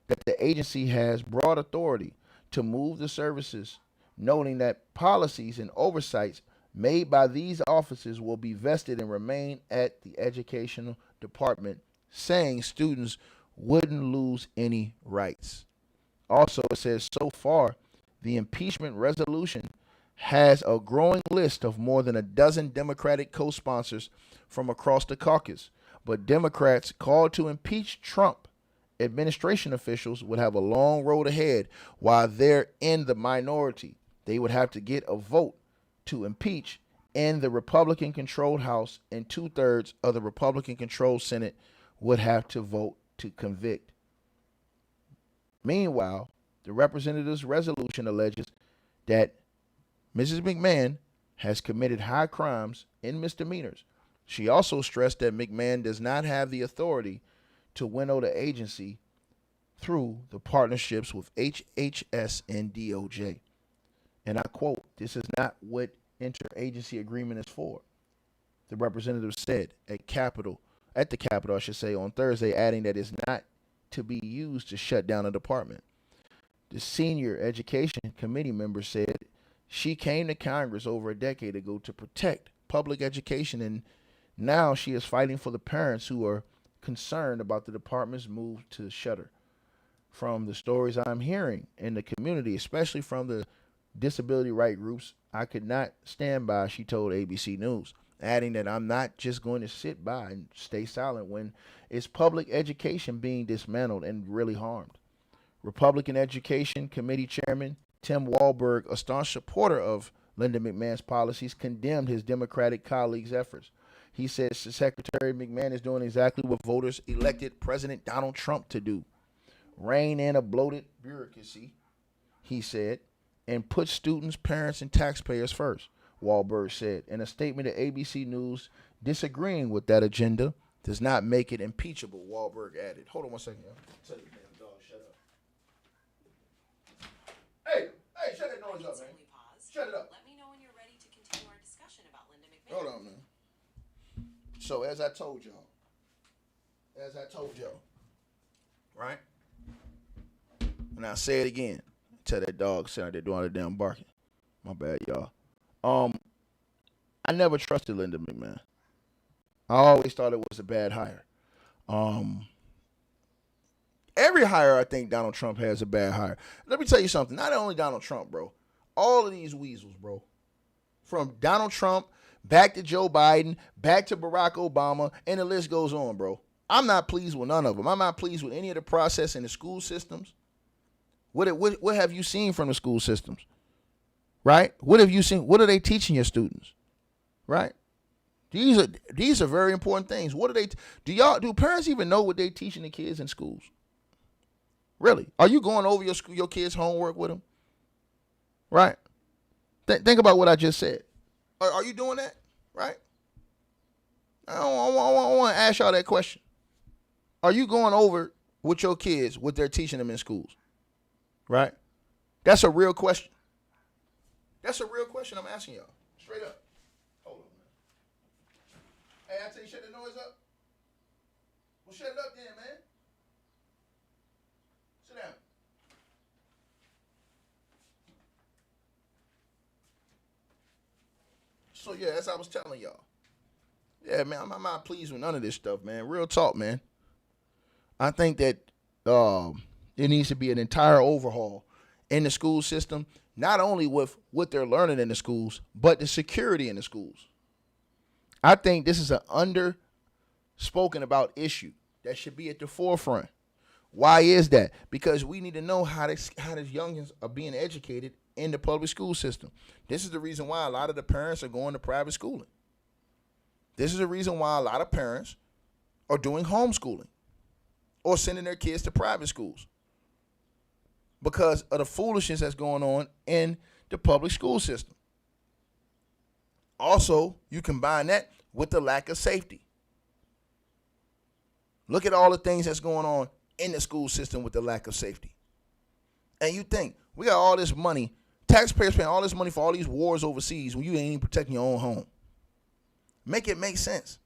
that the agency has broad authority to move the services, noting that policies and oversights made by these offices will be vested and remain at the educational department, saying students wouldn't lose any rights. Also, it says so far, the impeachment resolution has a growing list of more than a dozen Democratic co-sponsors from across the caucus, but Democrats called to impeach Trump administration officials would have a long road ahead while they're in the minority. They would have to get a vote to impeach in the Republican-controlled House, and 2/3 of the Republican-controlled Senate would have to vote to convict. Meanwhile, the representative's resolution alleges that Mrs. McMahon has committed high crimes and misdemeanors. She also stressed that McMahon does not have the authority to winnow the agency through the partnerships with HHS and DOJ. And I quote, "This is not what interagency agreement is for," the representative said at the Capitol, on Thursday, adding that it's not to be used to shut down a department. The senior education committee member said she came to Congress over a decade ago to protect public education, and now she is fighting for the parents who are concerned about the department's move to shutter. From the stories I'm hearing in the community, especially from the disability right groups, I could not stand by, she told ABC News, adding that I'm not just going to sit by and stay silent when it's public education being dismantled and really harmed. Republican Education Committee Chairman Tim Walberg, a staunch supporter of Linda McMahon's policies, condemned his Democratic colleagues' efforts. He says Secretary McMahon is doing exactly what voters elected President Donald Trump to do. Rein in a bloated bureaucracy, he said, and put students, parents, and taxpayers first, Wahlberg said. In a statement to ABC News, disagreeing with that agenda does not make it impeachable, Wahlberg added. Hold on one second, y'all. Tell your damn dog, shut up. Hey, shut that noise up, man. Shut it up. Let me know when you're ready to continue our discussion about Linda McMahon. Hold on, man. So, as I told y'all, right? And I'll say it again. Tell that dog sit out there doing all the damn barking. My bad, y'all. I never trusted Linda McMahon. I always thought it was a bad hire. Every hire, I think Donald Trump has a bad hire. Let me tell you something. Not only Donald Trump, bro. All of these weasels, bro. From Donald Trump, back to Joe Biden, back to Barack Obama, and the list goes on, bro. I'm not pleased with none of them. I'm not pleased with any of the process in the school systems. What have you seen from the school systems? Right? What have you seen? What are they teaching your students? Right? These are very important things. What are they? Do parents even know what they're teaching the kids in schools? Really? Are you going over your kids' homework with them? Right? Think about what I just said. Are you doing that? Right? I want to ask y'all that question. Are you going over with your kids what they're teaching them in schools? Right? That's a real question. That's a real question I'm asking y'all. Straight up. Hold on, man. Hey, I tell you, shut the noise up. Well, shut it up then, man. Sit down. So, yeah, as I was telling y'all. Yeah, man, I'm not pleased with none of this stuff, man. Real talk, man. I think that it needs to be an entire overhaul in the school system, not only with what they're learning in the schools, but the security in the schools. I think this is an underspoken about issue that should be at the forefront. Why is that? Because we need to know how these youngins are being educated in the public school system. This is the reason why a lot of the parents are going to private schooling. This is the reason why a lot of parents are doing homeschooling or sending their kids to private schools, because of the foolishness that's going on in the public school system. Also, you combine that with the lack of safety. Look at all the things that's going on in the school system with the lack of safety. And you think, we got all this money, taxpayers paying all this money for all these wars overseas when you ain't even protecting your own home. Make it make sense.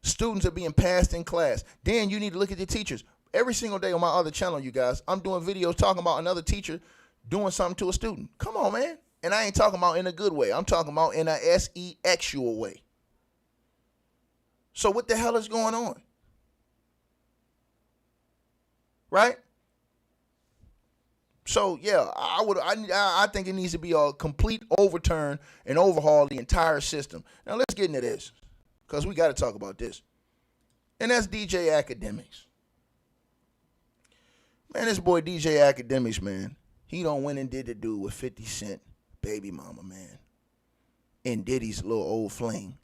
Students are being passed in class. Then you need to look at the teachers. Every single day on my other channel, you guys, I'm doing videos talking about another teacher doing something to a student. Come on, man. And I ain't talking about in a good way. I'm talking about in a sexual way. So what the hell is going on? Right? So, yeah, I think it needs to be a complete overturn and overhaul the entire system. Now, let's get into this, because we got to talk about this. And that's DJ Academics. Man, this boy DJ Academics, man, he done went and did the dude with 50 Cent, baby mama, man, and Diddy's little old flame,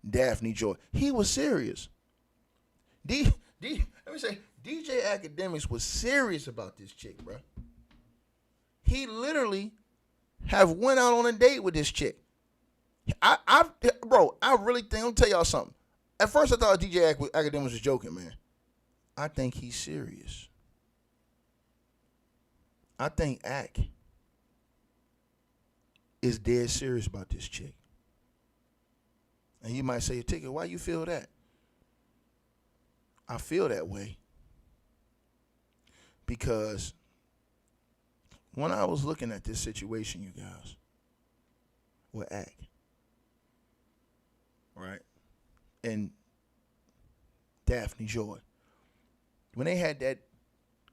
Daphne Joy. He was serious. Let me say, DJ Academics was serious about this chick, bro. He literally have went out on a date with this chick. I really think, I'll tell y'all something. At first, I thought DJ Academics was joking, man. I think he's serious. I think Ack is dead serious about this chick. And you might say, Ticket, why you feel that? I feel that way because when I was looking at this situation, you guys, with Ack, right, and Daphne Joy, when they had that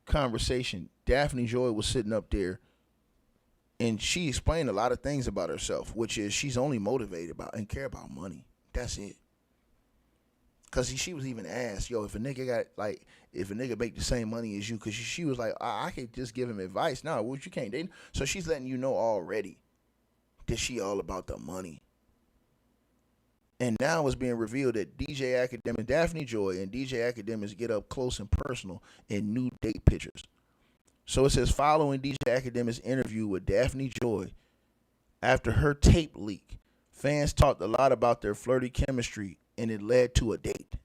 conversation, Daphne Joy was sitting up there and she explained a lot of things about herself, which is she's only motivated about and care about money. That's it. Because she was even asked, if a nigga make the same money as you, because she was like, I could just give him advice. No, what you can't. So she's letting you know already that she all about the money. And now it's being revealed that DJ Academic, Daphne Joy, and DJ Academics get up close and personal in new date pictures. So it says, following DJ Academic's interview with Daphne Joy after her tape leak, fans talked a lot about their flirty chemistry, and it led to a date.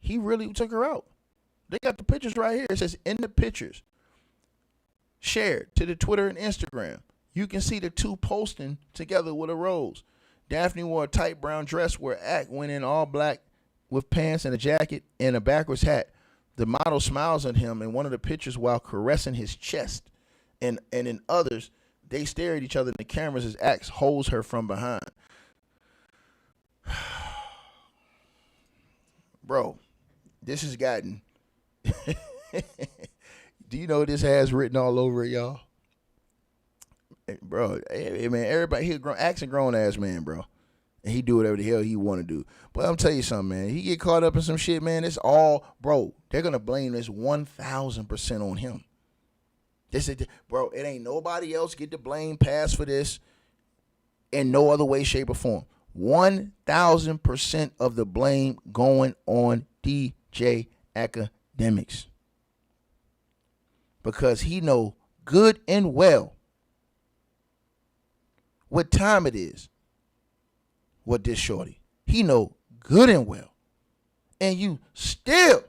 He really took her out. They got the pictures right here. It says, in the pictures shared to the Twitter and Instagram, you can see the two posting together with a rose. Daphne wore a tight brown dress where Act went in all black with pants and a jacket and a backwards hat. The model smiles at him in one of the pictures while caressing his chest. And in others, they stare at each other in the cameras as Act holds her from behind. Bro, this has gotten... Do you know this has written all over it, y'all? Bro, hey, man, everybody, he a grown, Act's a grown-ass man, bro. And he do whatever the hell he want to do. But I'm tell you something, man. He get caught up in some shit, man. It's all, bro, they're going to blame this 1,000% on him. Bro, it ain't nobody else get the blame pass for this in no other way, shape, or form. 1,000% of the blame going on DJ Academics. Because he know good and well what time it is with this shorty. He know good and well. And you still,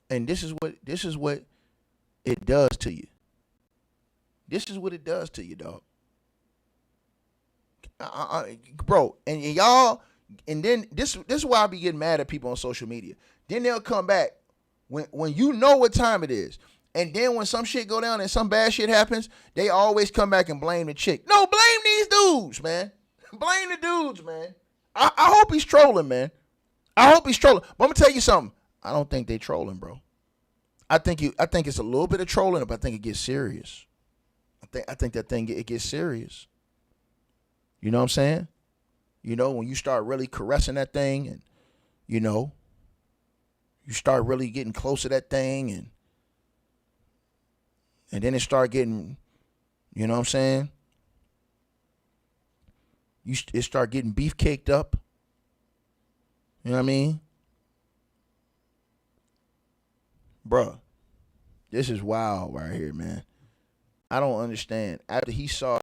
and this is what it does to you. This is what it does to you, dog. Bro, and y'all, and then this is why I be getting mad at people on social media. Then they'll come back when you know what time it is. And then when some shit go down and some bad shit happens, they always come back and blame the chick. No, blame these dudes, man. Blame the dudes, man. I hope he's trolling, man. I hope he's trolling. But I'm gonna tell you something. I don't think they trolling, bro. I think it's a little bit of trolling, but I think it gets serious. I think that thing it gets serious. You know what I'm saying? You know, when you start really caressing that thing, and you know, you start really getting close to that thing, and then it start getting, you know what I'm saying? It start getting beef caked up. You know what I mean? Bruh, this is wild right here, man. I don't understand. After he saw,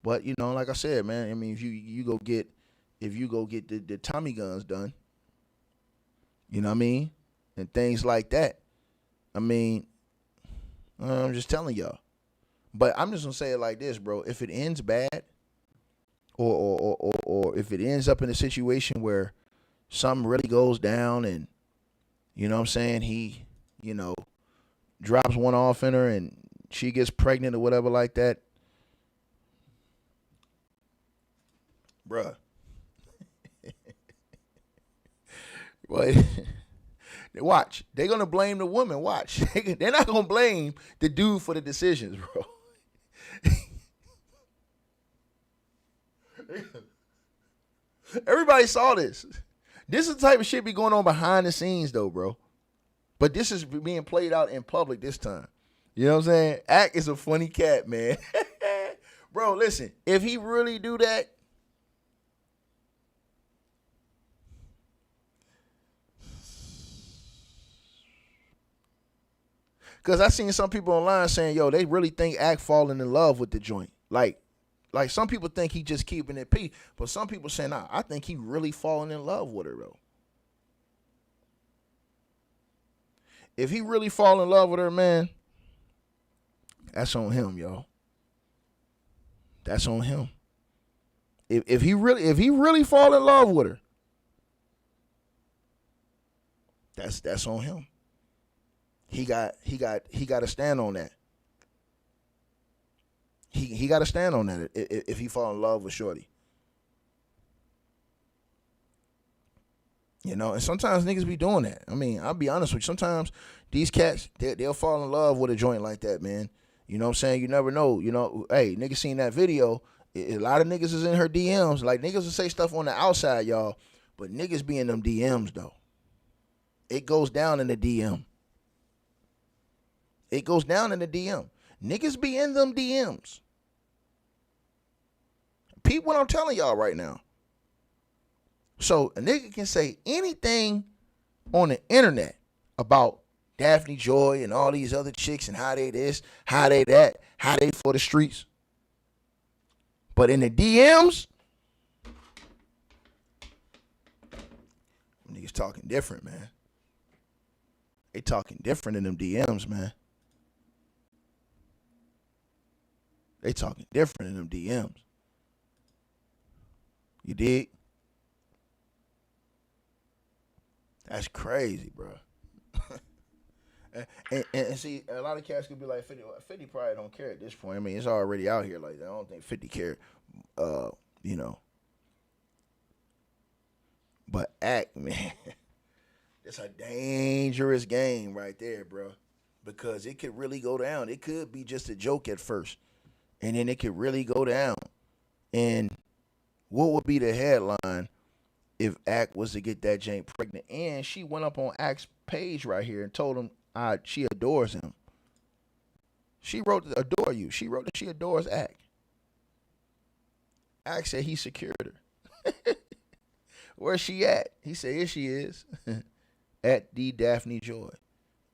but you know, like I said, man, I mean, if you go get the Tommy guns done, you know what I mean? And things like that. I mean, I'm just telling y'all. But I'm just gonna say it like this, bro. If it ends bad, or if it ends up in a situation where something really goes down, and you know what I'm saying, he, you know, drops one off in her and she gets pregnant or whatever like that, bruh. What? Watch. They're going to blame the woman. Watch. They're not going to blame the dude for the decisions, bro. Everybody saw this. This is the type of shit be going on behind the scenes, though, bro. But this is being played out in public this time. You know what I'm saying? Act is a funny cat, man. Bro, listen. If he really do that, because I seen some people online saying, yo, they really think Act falling in love with the joint. Like some people think he just keeping it peace. But some people saying, nah, I think he really falling in love with her, though. If he really fall in love with her, man, that's on him, y'all. That's on him. If he really fall in love with her, that's on him. He got to stand on that. He got to stand on that if he fall in love with shorty. You know, and sometimes niggas be doing that. I mean, I'll be honest with you. Sometimes these cats, they'll fall in love with a joint like that, man. You know what I'm saying? You never know. You know, hey, niggas seen that video. A lot of niggas is in her DMs. Like, niggas will say stuff on the outside, y'all. But niggas be in them DMs, though. It goes down in the DM. It goes down in the DM. Niggas be in them DMs. Peep what I'm telling y'all right now. So a nigga can say anything on the internet about Daphne Joy and all these other chicks and how they this, how they that, how they for the streets. But in the DMs, niggas talking different, man. They talking different in them DMs, man. They talking different in them DMs. You dig? That's crazy, bro. and see, a lot of cats could be like 50 probably don't care at this point. I mean, it's already out here like that. I don't think 50 care, you know. But act, man, it's a dangerous game right there, bro. Because it could really go down. It could be just a joke at first. And then it could really go down. And what would be the headline if Act was to get that Jane pregnant? And she went up on Act's page right here and told him she adores him. She wrote adore you. She wrote that she adores Act. Act said he secured her. Where's she at? He said, here she is. At the Daphne Joy.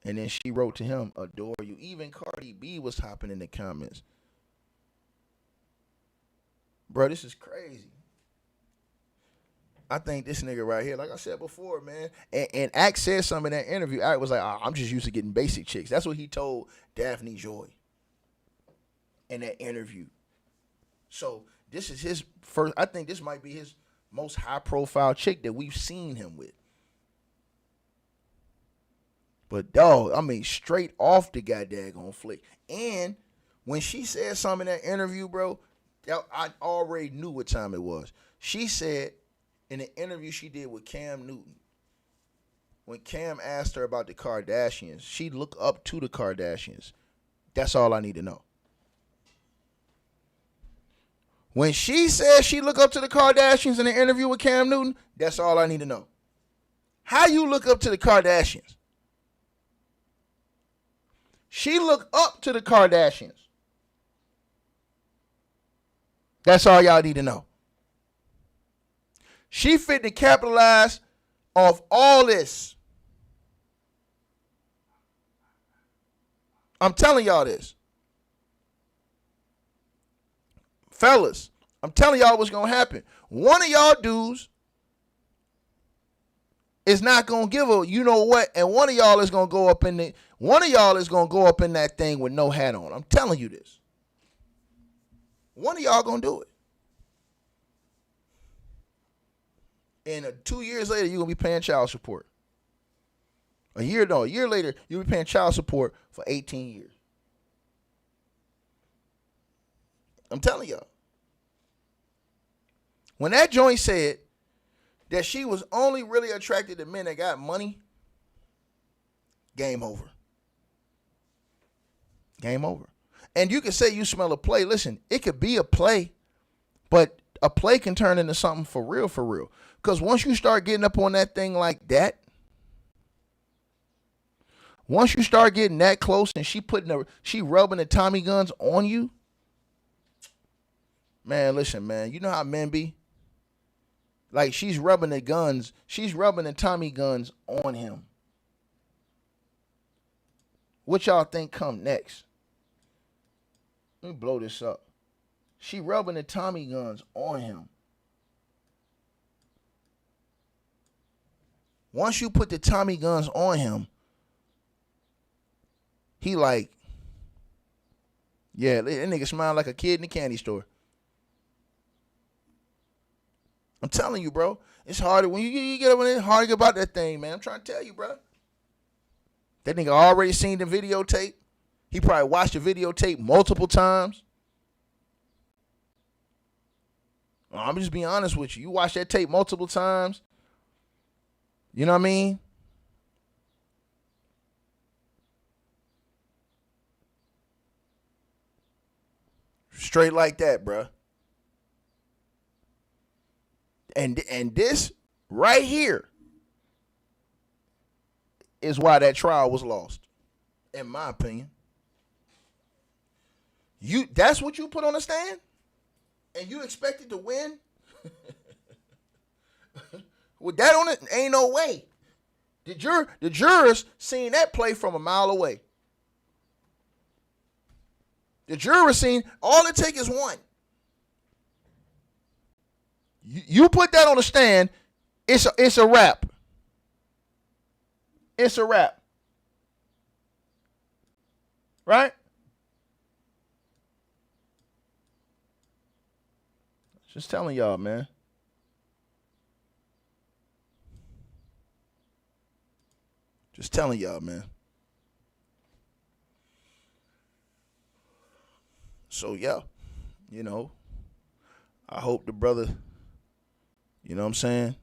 And then she wrote to him, adore you. Even Cardi B was hopping in the comments. Bro, this is crazy. I think this nigga right here, like I said before, man, and Act said something in that interview. Act was like, I'm just used to getting basic chicks. That's what he told Daphne Joy in that interview. So this is his first, I think this might be his most high-profile chick that we've seen him with. But, dog, I mean, straight off the goddamn flick. And when she said something in that interview, bro, I already knew what time it was. She said in the interview she did with Cam Newton, when Cam asked her about the Kardashians, she looked up to the Kardashians. That's all I need to know. When she said she looked up to the Kardashians in the interview with Cam Newton, that's all I need to know. How you look up to the Kardashians? She looked up to the Kardashians. That's all y'all need to know. She fit to capitalize off all this. I'm telling y'all this. Fellas, I'm telling y'all what's going to happen. One of y'all dudes is not going to give a you know what, and one of y'all is going to go up in that thing with no hat on. I'm telling you this. One of y'all going to do it. And 2 years later, you're going to be paying child support. A year later, you'll be paying child support for 18 years. I'm telling y'all. When that joint said that she was only really attracted to men that got money, game over. Game over. And you can say you smell a play. Listen, it could be a play, but a play can turn into something for real, for real. Because once you start getting up on that thing like that, once you start getting that close and she rubbing the Tommy guns on you, man, listen, man, you know how men be? Like she's rubbing the Tommy guns on him. What y'all think come next? Let me blow this up. She rubbing the Tommy guns on him. Once you put the Tommy guns on him, he like, yeah, that nigga smile like a kid in the candy store. I'm telling you, bro. It's harder when you get up in there, hard to get about that thing, man. I'm trying to tell you, bro. That nigga already seen the videotape. He probably watched the videotape multiple times. I'm just being honest with you. You watch that tape multiple times. You know what I mean? Straight like that, bro. And this right here is why that trial was lost, in my opinion. That's what you put on the stand? and you expected to win? With that on it, ain't no way. The jurors seen that play from a mile away. The jurors seen all it takes is one. You put that on the stand, it's a wrap. It's a wrap. Right? Just telling y'all, man. Just telling y'all, man. So, yeah, you know, I hope the brother, you know what I'm saying?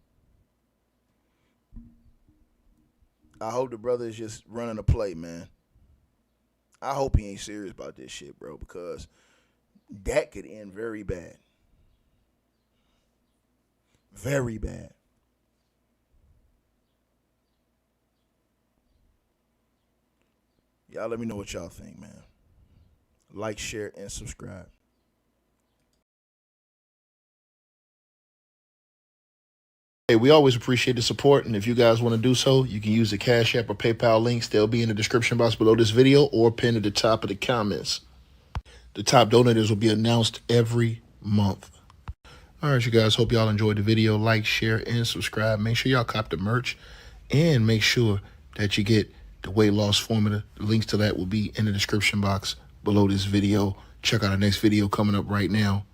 I hope the brother is just running a play, man. I hope he ain't serious about this shit, bro, because that could end very bad. Very bad. Y'all let me know what y'all think, man. Like, share, and subscribe. Hey, we always appreciate the support, and if you guys want to do so, you can use the Cash App or PayPal links. They'll be in the description box below this video or pinned at the top of the comments. The top donators will be announced every month. All right, you guys, hope y'all enjoyed the video. Like, share, and subscribe. Make sure y'all cop the merch, and make sure that you get the weight loss formula. The links to that will be in the description box below this video. Check out our next video coming up right now.